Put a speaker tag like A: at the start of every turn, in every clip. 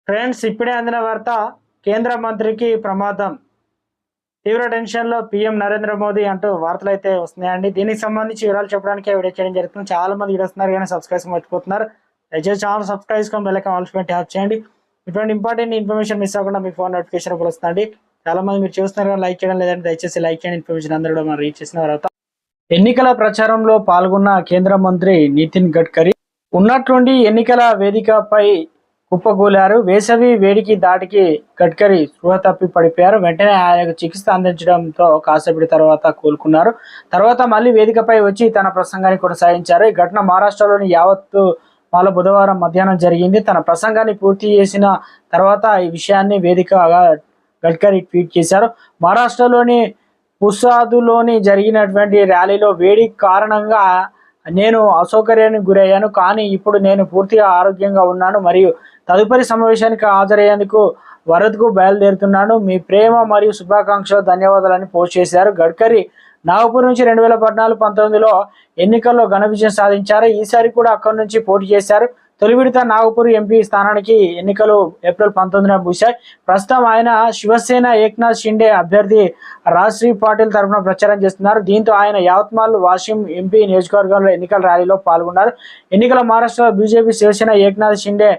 A: Friends, ఇప్పుడే అందిన వార్త. కేంద్ర మంత్రికి ప్రమాదం, తీవ్ర టెన్షన్లో పీఎం నరేంద్ర మోదీ అంటూ వార్తలు అయితే వస్తున్నాయండి. దీనికి సంబంధించి వివరాలు చెప్పడానికి వీడియో చేయడం జరుగుతుంది. చాలా మంది వస్తున్నారు కానీ సబ్స్క్రైబ్ మర్చిపోతున్నారు. దయచేసి ఛానల్ సబ్స్క్రైబ్ చేసుకొని బెల్ ఐకాన్ ఆల్ ట్యాప్ చేయండి. ఇటువంటి ఇంపార్టెంట్ ఇన్ఫర్మేషన్ మిస్ అవ్వకుండా మీ ఫోన్ నోటిఫికేషన్ వస్తుంది. చాలా మంది మీరు చూస్తున్నారు కానీ లైక్ చేయడం లేదంటే దయచేసి లైక్ చేయండి. ఇన్ఫర్మేషన్ అందరూ కూడా మనం రీచ్ చేసిన తర్వాత ఎన్నికల ప్రచారంలో పాల్గొన్న కేంద్ర మంత్రి నితిన్ గడ్కరీ ఉన్నట్టుండి ఎన్నికల వేదికపై కుప్పకూలారు. వేసవి వేడికి దాటికి గడ్కరీ స్పృహ తప్పి పడిపోయారు. వెంటనే ఆయనకు చికిత్స అందించడంతో కాసేపటి తర్వాత కోలుకున్నారు. తర్వాత మళ్ళీ వేదికపై వచ్చి తన ప్రసంగాన్ని కొనసాగించారు. ఈ ఘటన మహారాష్ట్రలోని యావత్తు వాళ్ళ బుధవారం మధ్యాహ్నం జరిగింది. తన ప్రసంగాన్ని పూర్తి చేసిన తర్వాత ఈ విషయాన్ని వేదికగా గడ్కరీ ట్వీట్ చేశారు. మహారాష్ట్రలోని పుసాదులోని జరిగినటువంటి ర్యాలీలో వేడి కారణంగా నేను అసౌకర్యానికి గురయ్యాను, కానీ ఇప్పుడు నేను పూర్తిగా ఆరోగ్యంగా ఉన్నాను మరియు తదుపరి సమావేశానికి హాజరయ్యేందుకు వరదకు బయలుదేరుతున్నాను. మీ ప్రేమ మరియు శుభాకాంక్షలు, ధన్యవాదాలని పోస్ట్ చేశారు. గడ్కరీ నాగపూర్ నుంచి 2014-19లో ఎన్నికల్లో ఘన విజయం సాధించారు. ఈసారి కూడా అక్కడి నుంచి పోటీ చేశారు. తొలి విడత నాగపూర్ ఎంపీ స్థానానికి ఎన్నికలు ఏప్రిల్ 19న ముగిశాయి. ప్రస్తుతం ఆయన శివసేన ఏక్నాథ్ షిండే అభ్యర్థి రాజ్శ్రీ పాటిల్ తరఫున ప్రచారం చేస్తున్నారు. దీంతో ఆయన యావత్మాల్, వాషిం ఎంపీ నియోజకవర్గంలో ఎన్నికల ర్యాలీలో పాల్గొన్నారు. ఎన్నికల మహారాష్ట్రలో బీజేపీ, శివసేన ఏక్నాథ్ షిండే,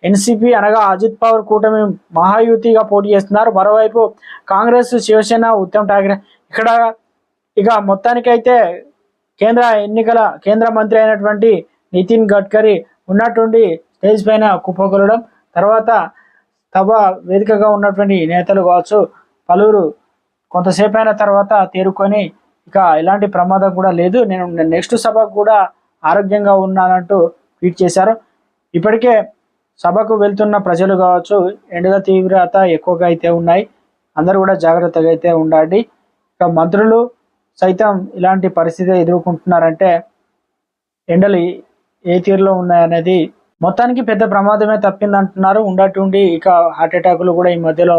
A: ఎన్సీపీ అనగా అజిత్ పవార్ కూటమి మహాయుతిగా పోటీ చేస్తున్నారు. మరోవైపు కాంగ్రెస్, శివసేన, ఉద్ధవ్ ఠాక్రే ఇక మొత్తానికైతే కేంద్ర మంత్రి అయినటువంటి నితిన్ గడ్కరీ ఉన్నటువంటి స్టేజ్ పైన కుప్పకూలడం, తర్వాత సభ వేదికగా ఉన్నటువంటి నేతలు కావచ్చు పలువురు కొంతసేపు అయిన తర్వాత తేరుకొని ఇక ఎలాంటి ప్రమాదం కూడా లేదు, నేను నెక్స్ట్ సభకు కూడా ఆరోగ్యంగా ఉన్నానంటూ ట్వీట్ చేశారు. ఇప్పటికే సభకు వెళ్తున్న ప్రజలు కావచ్చు ఎండల తీవ్రత ఎక్కువగా అయితే ఉన్నాయి, అందరూ కూడా జాగ్రత్తగా అయితే ఉండండి. ఇక మంత్రులు సైతం ఇలాంటి పరిస్థితి ఎదుర్కొంటున్నారంటే ఎండలు ఏ తీరులో ఉన్నాయనేది మొత్తానికి పెద్ద ప్రమాదమే తప్పిందంటున్నారు. ఉండటుండి ఇక హార్ట్ అటాకులు కూడా ఈ మధ్యలో